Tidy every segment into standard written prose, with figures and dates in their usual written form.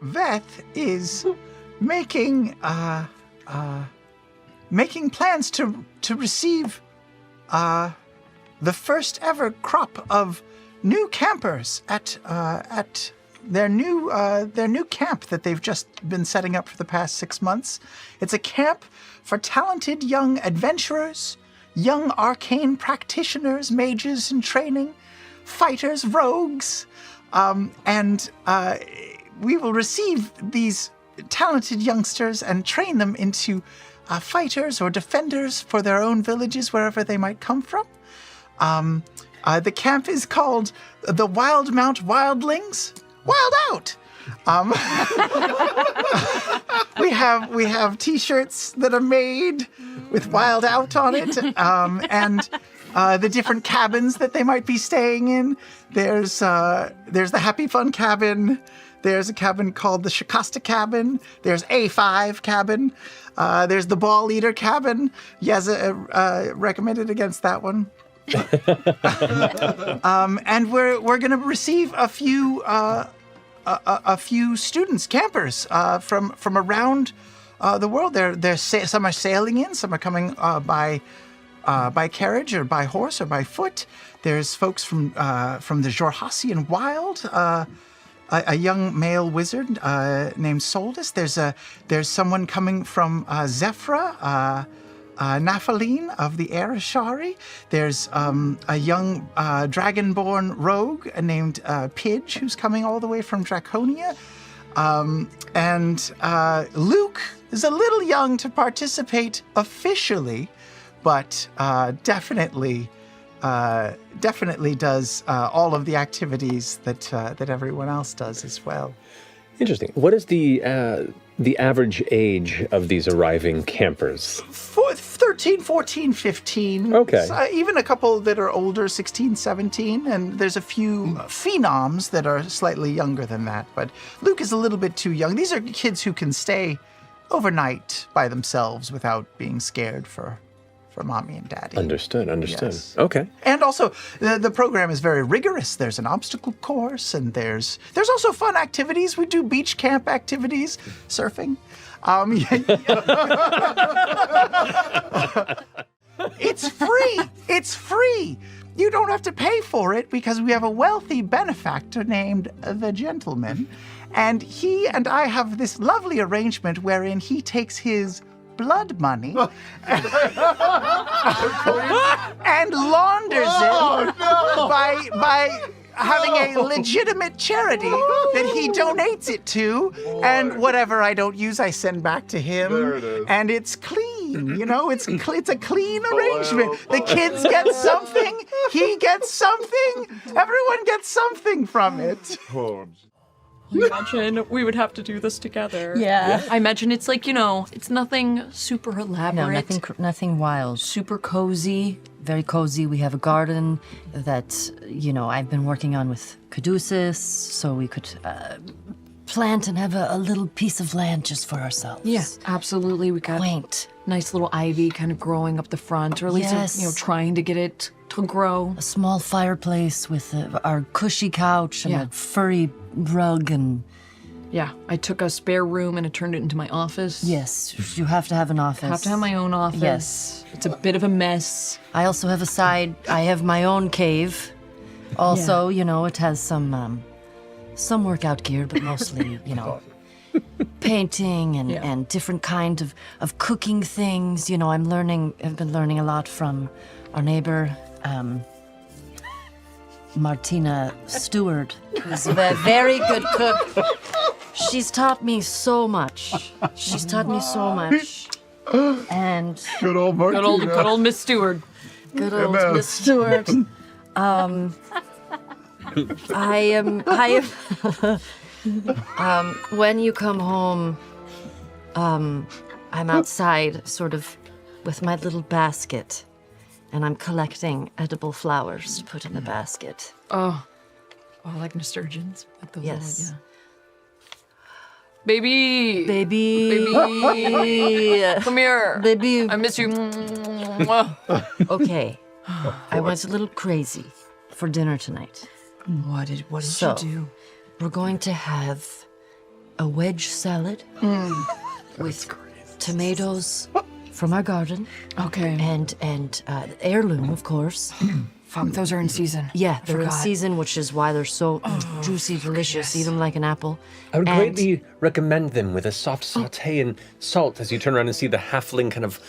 Veth is making plans to receive the first ever crop of new campers at their new camp that they've just been setting up for the past 6 months. It's a camp for talented young adventurers, young arcane practitioners, mages in training, fighters, rogues, and we will receive these talented youngsters and train them into fighters or defenders for their own villages, wherever they might come from. The camp is called the Wild Mount Wildlings. Wild out! We have T-shirts that are made with Wild Out on it, and the different cabins that they might be staying in. There's the Happy Fun cabin. There's a cabin called the Shikasta cabin. There's A5 cabin. There's the Ball Eater cabin. Yasha recommended against that one. And we're going to receive a few students, campers from around the world. Some are sailing in, some are coming by carriage or by horse or by foot. There's folks from the Jorhassian Wild, a young male wizard named Soldus. There's someone coming from Zephyra, Naphaline of the Arashari. There's a young dragonborn rogue named Pidge, who's coming all the way from Draconia. And Luke is a little young to participate officially, but definitely does all of the activities that everyone else does as well. Interesting. What is the average age of these arriving campers? 13, 14, 15. Okay. Even a couple that are older, 16, 17, and there's a few phenoms that are slightly younger than that, but Luke is a little bit too young. These are kids who can stay overnight by themselves without being scared for mommy and daddy. Understood. Yes. Okay. And also, the program is very rigorous. There's an obstacle course, and there's also fun activities. We do beach camp activities, surfing. It's free. It's free. You don't have to pay for it because we have a wealthy benefactor named the Gentleman, and he and I have this lovely arrangement wherein he takes his blood money and launders it by having a legitimate charity that he donates it to, and whatever I don't use, I send back to him. There it is. And it's clean, it's a clean arrangement. The kids get something, he gets something, everyone gets something from it. I imagine we would have to do this together. Yeah. I imagine it's like, it's nothing super elaborate. No, nothing wild. Super cozy. Very cozy. We have a garden that, I've been working on with Caduceus, so we could plant and have a little piece of land just for ourselves. Yeah, absolutely. We got Quaint. nice little ivy kind of growing up the front, or at least, Yes. trying to get it to grow. A small fireplace with our cushy couch and Yeah. a furry rug and... Yeah, I took a spare room and I turned it into my office. Yes, you have to have an office. I have to have my own office. Yes. It's a bit of a mess. I also have I have my own cave. Also, it has some workout gear, but mostly, painting and different kind of cooking things. I've been learning a lot from our neighbor, Martina Stewart, who's a very good cook. She's taught me so much. And Good old Martina. Good old Miss Stewart. good old Miss Stewart. When you come home, I'm outside sort of with my little basket, and I'm collecting edible flowers to put in the basket. Oh, like nasturtiums. Like those Yes. little, Baby. Baby. Come here. Baby. I miss you. Okay. I went a little crazy for dinner tonight. What did So, you do? We're going to have a wedge salad with tomatoes from our garden. Okay. And heirloom, of course. Fuck, those are in season. Yeah, they're in forgot. season, which is why they're so juicy, delicious. Eat them like an apple. I would And- greatly recommend them with a soft saute and salt as you turn around and see the halfling kind of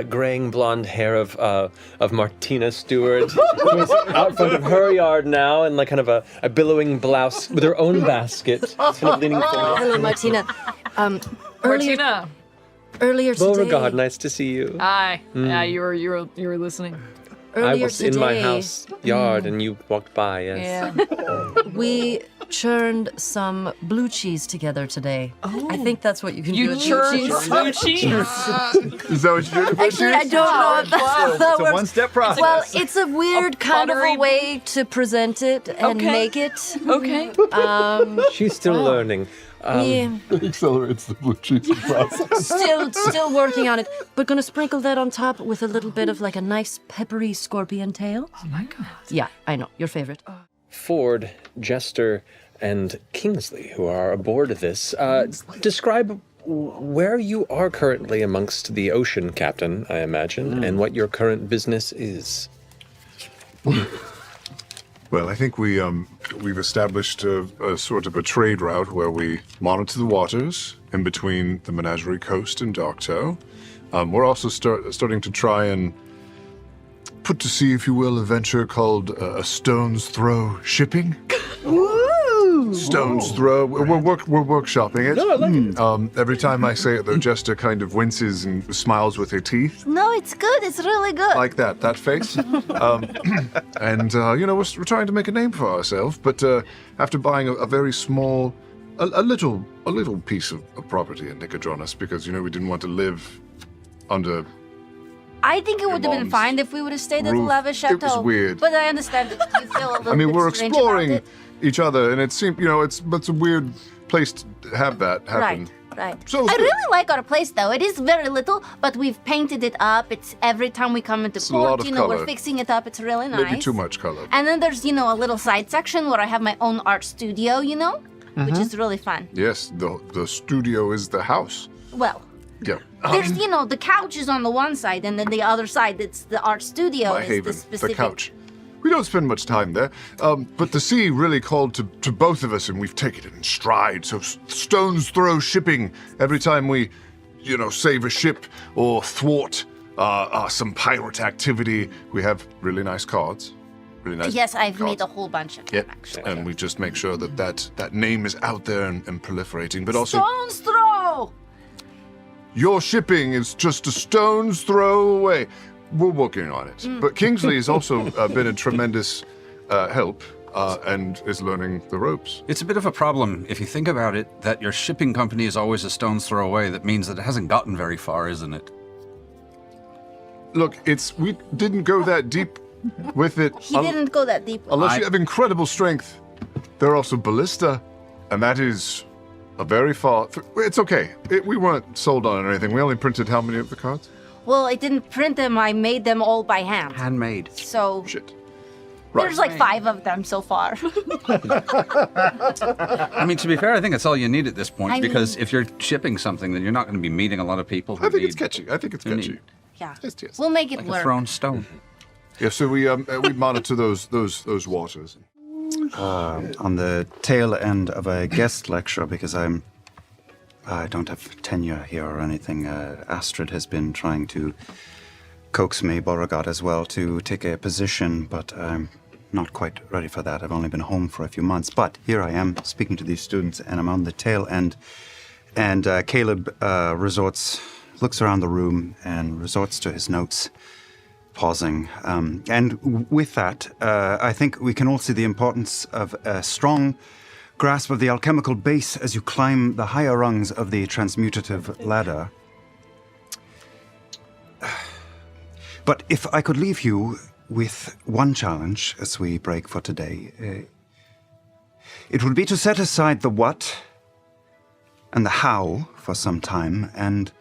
graying blonde hair of Martina Stewart, who is out front of her yard now in like kind of a billowing blouse with her own basket, kind of leaning forward. Hello, Martina. Earlier, Martina. earlier today. Beauregard, nice to see you. Hi. Yeah, you were listening. I Earlier was today, in my house yard and you walked by, yes. Yeah. we churned some blue cheese together today. Oh. I think that's what you can do You with churned blue cheese. blue cheese. Is that what you do? Actually, I don't know if that It's a works. one-step process. Well, it's a weird kind of buttery- a way to present it and Okay. make it. Okay. She's still learning. Yeah, It accelerates the blue cheese process. still working on it. But gonna sprinkle that on top with a little bit of like a nice peppery scorpion tail. Oh my god. Yeah, I know, your favorite. Fjord, Jester, and Kingsley, who are aboard this, describe where you are currently amongst the ocean, Captain, I imagine, and what your current business is. Well, I think we've established a sort of a trade route where we monitor the waters in between the Menagerie Coast and Darktow. We're also starting to try and put to sea, if you will, a venture called a stone's throw shipping. Stone's throw. We're workshopping it. No, I like it. Every time I say it, though, Jester kind of winces and smiles with her teeth. No, it's good. It's really good. Like that face. And, we're trying to make a name for ourselves, but after buying a very small, a little piece of property in Nicodronis, because, we didn't want to live under... I think it would have been mom's fine if we would have stayed at the roof. lavish chateau. It was weird. But I understand that you feel a little I mean, bit we're strange exploring about it. each other, and it seemed, it's a weird place to have that happen. Right. So I really like our place, though. It is very little, but we've painted it up. It's every time we come into a lot port, of we're color. fixing it up. It's really nice. Maybe too much color. And then there's, a little side section where I have my own art studio, which is really fun. Yes, the studio is the house. Well, Yeah. there's, the couch is on the one side, and then the other side, it's the art studio. My is haven, the specific. couch. We don't spend much time there, but the sea really called to both of us, and we've taken it in stride. So stone's throw shipping every time we, save a ship or thwart some pirate activity. We have really nice cards. Really nice. Yes, I've cards. made a whole bunch of them, Yep, actually. and we just make sure that name is out there and proliferating. But also, Stone's throw! your shipping is just a stone's throw away. We're working on it. But Kingsley has also been a tremendous help and is learning the ropes. It's a bit of a problem, if you think about it, that your shipping company is always a stone's throw away. That means that it hasn't gotten very far, isn't it? Look, we didn't go that deep with it. He didn't go that deep. Unless you have incredible strength. They're also ballista, and that is a very far... It's okay. We weren't sold on it or anything. We only printed how many of the cards? Well, I didn't print them. I made them all by hand. Handmade. So Shit. there's like 5 of them so far. I mean, to be fair, I think it's all you need at this point, I because mean- if you're shipping something, then you're not going to be meeting a lot of people who I think need it's catchy. I think it's who catchy. need Yeah. Yes, yes. We'll make it like a work. thrown stone. Yeah, so we monitor those waters. On the tail end of a guest lecture, because I don't have tenure here or anything. Astrid has been trying to coax me, Beauregard as well, to take a position, but I'm not quite ready for that. I've only been home for a few months, but here I am speaking to these students, and I'm on the tail end. And Caleb looks around the room and resorts to his notes, pausing. And with that, I think we can all see the importance of a strong grasp of the alchemical base as you climb the higher rungs of the transmutative ladder. But if I could leave you with one challenge as we break for today, it would be to set aside the what and the how for some time and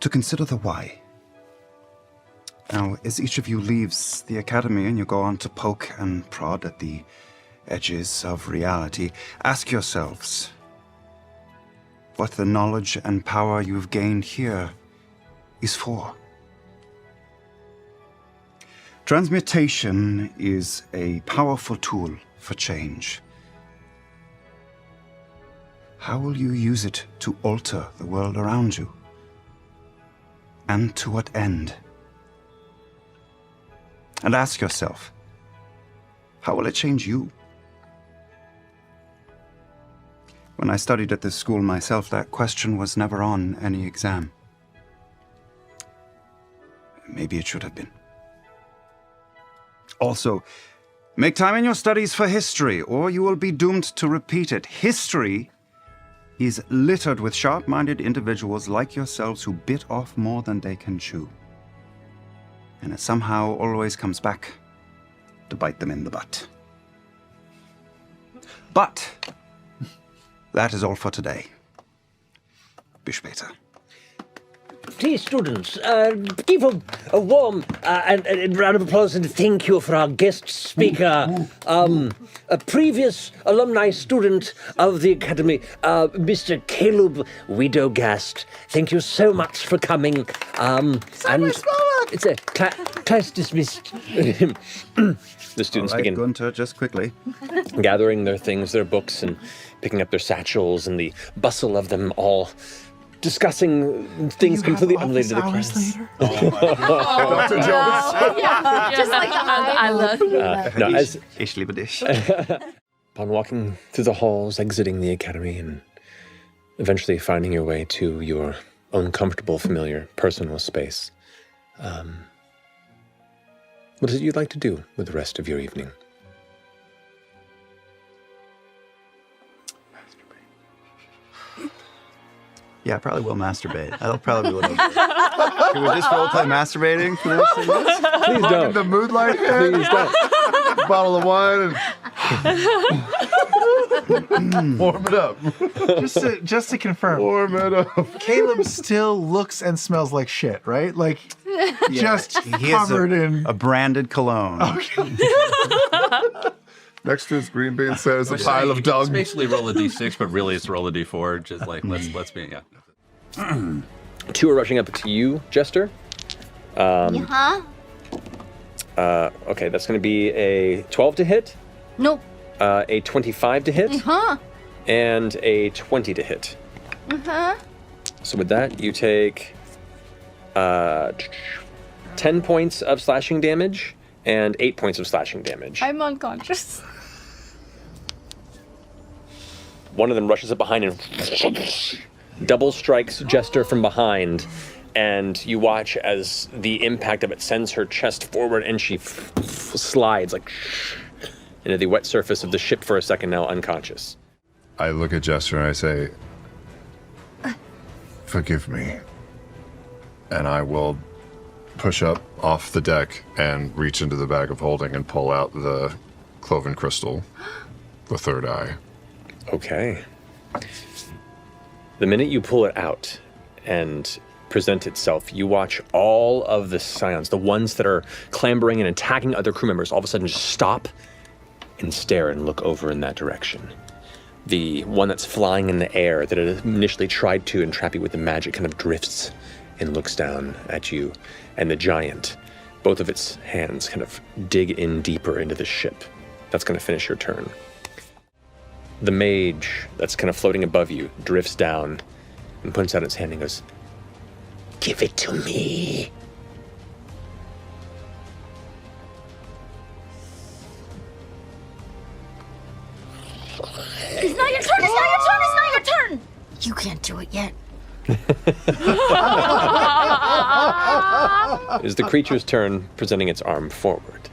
to consider the why. Now, as each of you leaves the academy and you go on to poke and prod at the edges of reality, ask yourselves, what the knowledge and power you've gained here is for. Transmutation is a powerful tool for change. How will you use it to alter the world around you? And to what end? And ask yourself, how will it change you? When I studied at this school myself, that question was never on any exam. Maybe it should have been. Also, make time in your studies for history, or you will be doomed to repeat it. History is littered with sharp-minded individuals like yourselves who bit off more than they can chew. And it somehow always comes back to bite them in the butt. But that is all for today. Bis später. Please, students, give a warm and round of applause and thank you for our guest speaker, a previous alumni student of the Academy, Mr. Caleb Widogast. Thank you so much for coming. It's a class dismissed. The students All right, begin Gunter, just quickly. gathering their things, their books, and picking up their satchels, and the bustle of them all discussing things completely unrelated to the class. Dr. Jones. Just like I love No, as Ich liebe dich. upon walking through the halls, exiting the academy, and eventually finding your way to your own comfortable, familiar, personal space, what is it you'd like to do with the rest of your evening? Yeah, I probably will masturbate. That'll probably be what I'll do. Can we just roleplay masturbating for the next 10 minutes? Please don't. The moonlight hit. Please don't. Bottle of wine and warm it up. Just to confirm, Warm it up. Caleb still looks and smells like shit, right? Like just He has covered in. a branded cologne. Next to his green bean set is a pile of It's dung. basically roll a d6, but really it's roll a d4. Just like let's be Two are rushing up to you, Jester. Huh? Okay, that's going to be a 12 to hit, Nope. a 25 to hit, Huh? and a 20 to hit. Huh? So with that, you take 10 points of slashing damage and 8 points of slashing damage. I'm unconscious. One of them rushes up behind and double strikes Jester from behind, and you watch as the impact of it sends her chest forward, and she slides like into the wet surface of the ship for a second, now unconscious. I look at Jester and I say, forgive me. And I will push up off the deck and reach into the bag of holding and pull out the cloven crystal, the third eye. Okay. The minute you pull it out and present itself, you watch all of the scions, the ones that are clambering and attacking other crew members, all of a sudden just stop and stare and look over in that direction. The one that's flying in the air that had initially tried to entrap you with the magic kind of drifts and looks down at you. And the giant, both of its hands kind of dig in deeper into the ship. That's going to finish your turn. The mage that's kind of floating above you drifts down and puts out its hand and goes, "Give it to me." It's not your turn! It's not your turn! It's not your turn! You can't do it yet. It is the creature's turn, presenting its arm forward.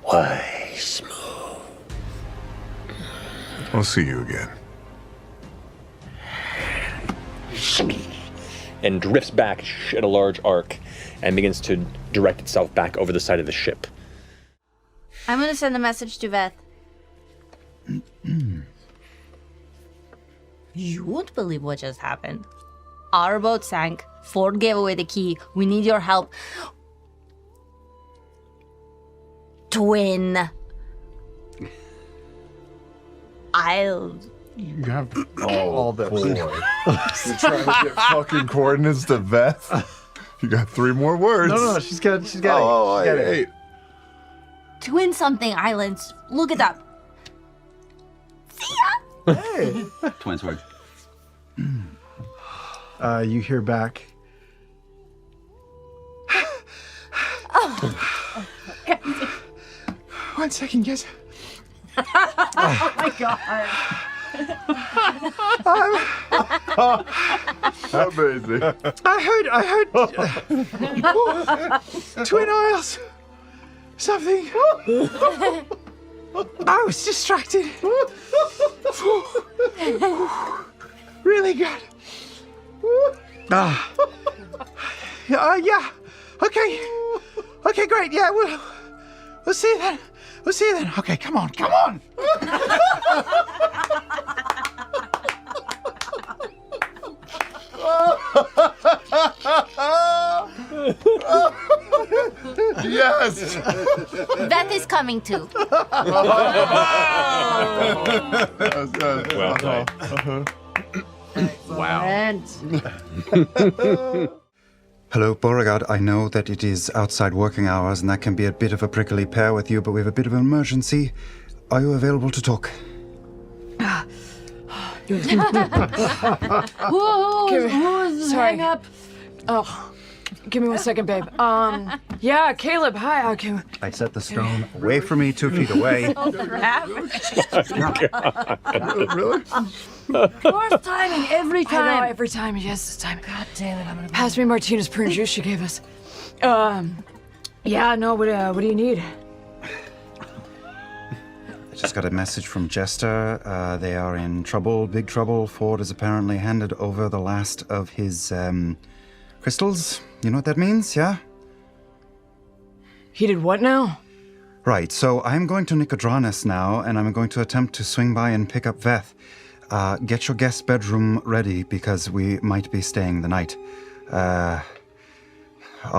Why, smooth? I'll see you again. And drifts back at a large arc and begins to direct itself back over the side of the ship. I'm gonna send a message to Veth. You won't believe what just happened. Our boat sank. Fjord gave away the key. We need your help to win I'll. You have all the boy. You're trying to get fucking coordinates to Veth. You got 3 more words. No, she's got it. Oh, She's got it. hey. Twin something islands. Look it up. See ya. Hey. Twins word. You hear back. One second, yes. Oh my god. Amazing. I heard twin oils. Something. I was distracted. Really good. Yeah. Okay, great. Yeah, we'll see you then. We'll see you then. Okay, come on. Yes. Veth is coming too. Well played. Wow. Hello, Beauregard. I know that it is outside working hours and that can be a bit of a prickly pear with you, but we have a bit of an emergency. Are you available to talk? Who's hang up? Oh, give me 1 second, babe. Yeah, Caleb. Hi. Okay. I set the stone away from me, 2 feet away. Really? Worst timing every time. I know, every time. Yes, this time. God damn it! I'm gonna pass me Martina's prune juice she gave us. Yeah. No. What do you need? I just got a message from Jester. They are in trouble, big trouble. Fjord has apparently handed over the last of his crystals. You know what that means, yeah? He did what now? Right, so I'm going to Nicodranus now, and I'm going to attempt to swing by and pick up Veth. Get your guest bedroom ready, because we might be staying the night. I'll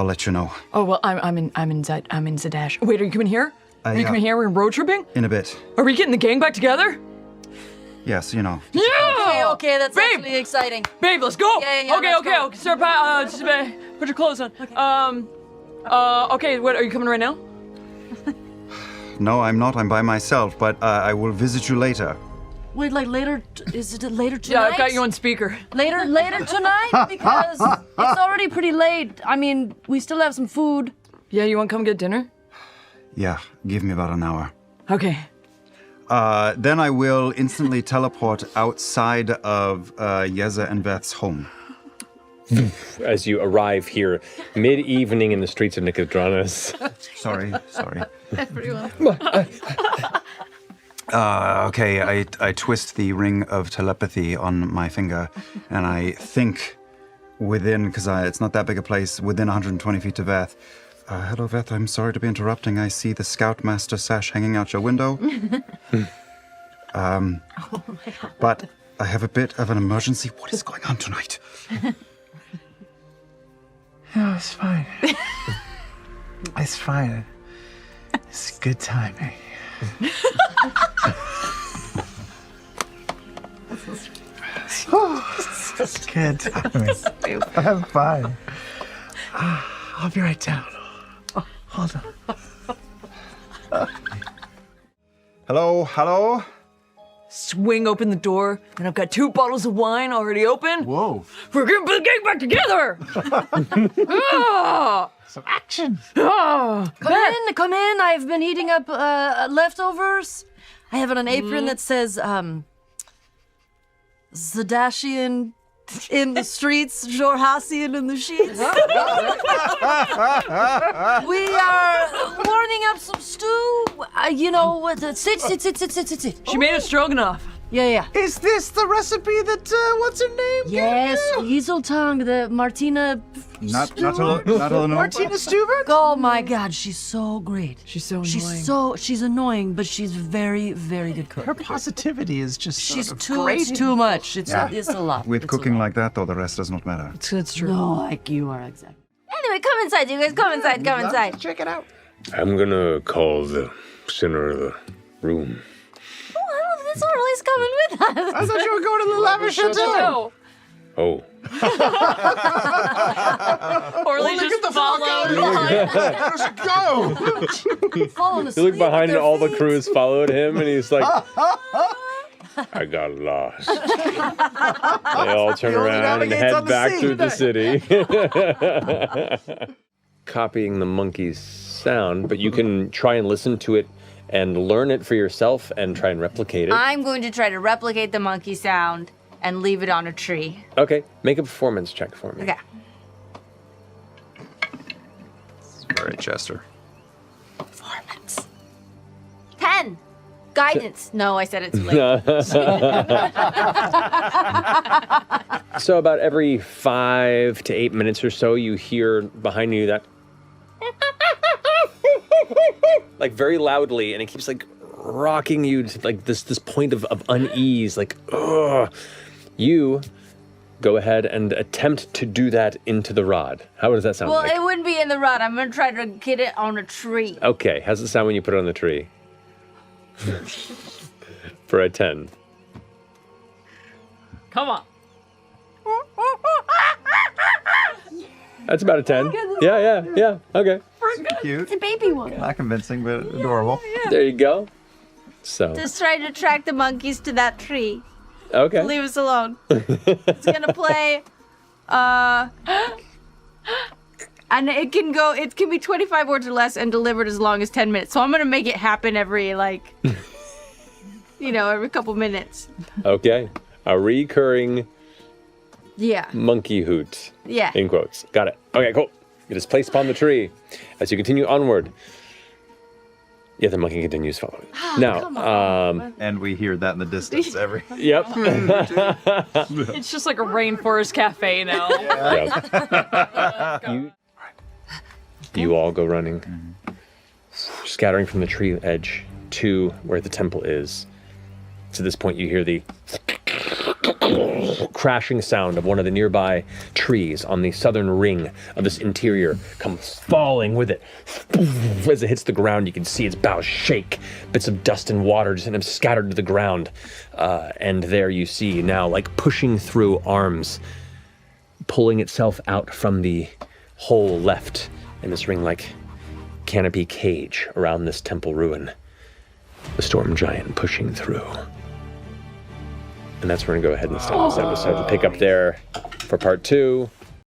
let you know. Oh well, I'm in Zadash. Wait, are you coming here? Are you yeah. coming here? We're road tripping? In a bit. Are we getting the gang back together? Yes, you know. Yeah! Okay, that's Babe! actually exciting. Babe, let's go! Yeah, okay, let's go. start just put your clothes on. Okay, what, are you coming right now? No, I'm not. I'm by myself, but I will visit you later. Wait, like later? Is it later Yeah, tonight? I've got you on speaker. Later tonight? Because it's already pretty late. I mean, we still have some food. Yeah, you want to come get dinner? Yeah, give me about an hour. Okay. Then I will instantly teleport outside of Yeza and Veth's home. As you arrive here, mid-evening in the streets of Nicodranus. Sorry. Everyone. Okay, I twist the ring of telepathy on my finger, and I think within, because it's not that big a place, within 120 feet to Veth. Hello, Veth, I'm sorry to be interrupting. I see the Scoutmaster sash hanging out your window. But I have a bit of an emergency. What is going on tonight? No, it's fine. It's fine. It's good timing. It's good timing. I'm fine. I'll be right down. Hold on. Hello? Swing open the door, and I've got 2 bottles of wine already open. Whoa. We're gonna put the gang back together! Some action. Come in. I've been eating up leftovers. I have it on an apron that says Zadashian in the streets, Jorhassian in the sheets. We are warming up some stew. Sit. She made it stroganoff. Yeah. Is this the recipe that, what's her name? Yes, Hazeltongue, the Martina. Not Eleanor. Martina Stubert? Oh my God, she's so great. She's so annoying. She's annoying, but she's very, very good cook. Her positivity is just She's sort of too great. too much. It's a lot. With It's a cooking lot. like that, though, the rest does not matter. That's true. No, like you are exactly. Anyway, come inside, you guys. Come inside. Check it out. I'm gonna call the center of the room. Oh, that's Orly's. Come I thought you were going to the lava chateau. Oh. Orly just followed. Where does it go? You look behind and all the crews followed him, and he's like, I got lost. They all turn around and head back through the city. Copying the monkey's sound, but you can try and listen to it and learn it for yourself and try and replicate it. I'm going to try to replicate the monkey sound and leave it on a tree. Okay, make a performance check for me. Okay. All right, Jester. Performance. 10. Guidance. No, I said it too late. So about every 5 to 8 minutes or so, you hear behind you that like very loudly, and it keeps like rocking you to like this point of unease, like ugh. You go ahead and attempt to do that into the rod. How does that sound? Well, like? it wouldn't be in the rod. I'm going to try to get it on a tree. Okay, how's it sound when you put it on the tree? For a 10. Come on. That's about a 10. Yeah. Okay. Cute. It's a baby one. Not convincing, but adorable. There you go. So. Just try to attract the monkeys to that tree. Okay. Leave us alone. It's going to play, and it can be 25 words or less and delivered as long as 10 minutes. So I'm going to make it happen every, every couple minutes. Okay. A recurring monkey hoot. Yeah. In quotes. Got it. Okay, cool. It is placed upon the tree. As you continue onward, the monkey continues following. Now, and we hear that in the distance every. Yep. It's just like a rainforest cafe now. Yep. You all go running, scattering from the tree edge to where the temple is. To this point, you hear the crashing sound of one of the nearby trees on the southern ring of this interior come falling with it. As it hits the ground, you can see its boughs shake. Bits of dust and water just kind of scattered to the ground. And there you see now, like pushing through arms, pulling itself out from the hole left in this ring-like canopy cage around this temple ruin. The storm giant pushing through. And that's where we're going to go ahead and stop this episode. We'll pick up there for part 2.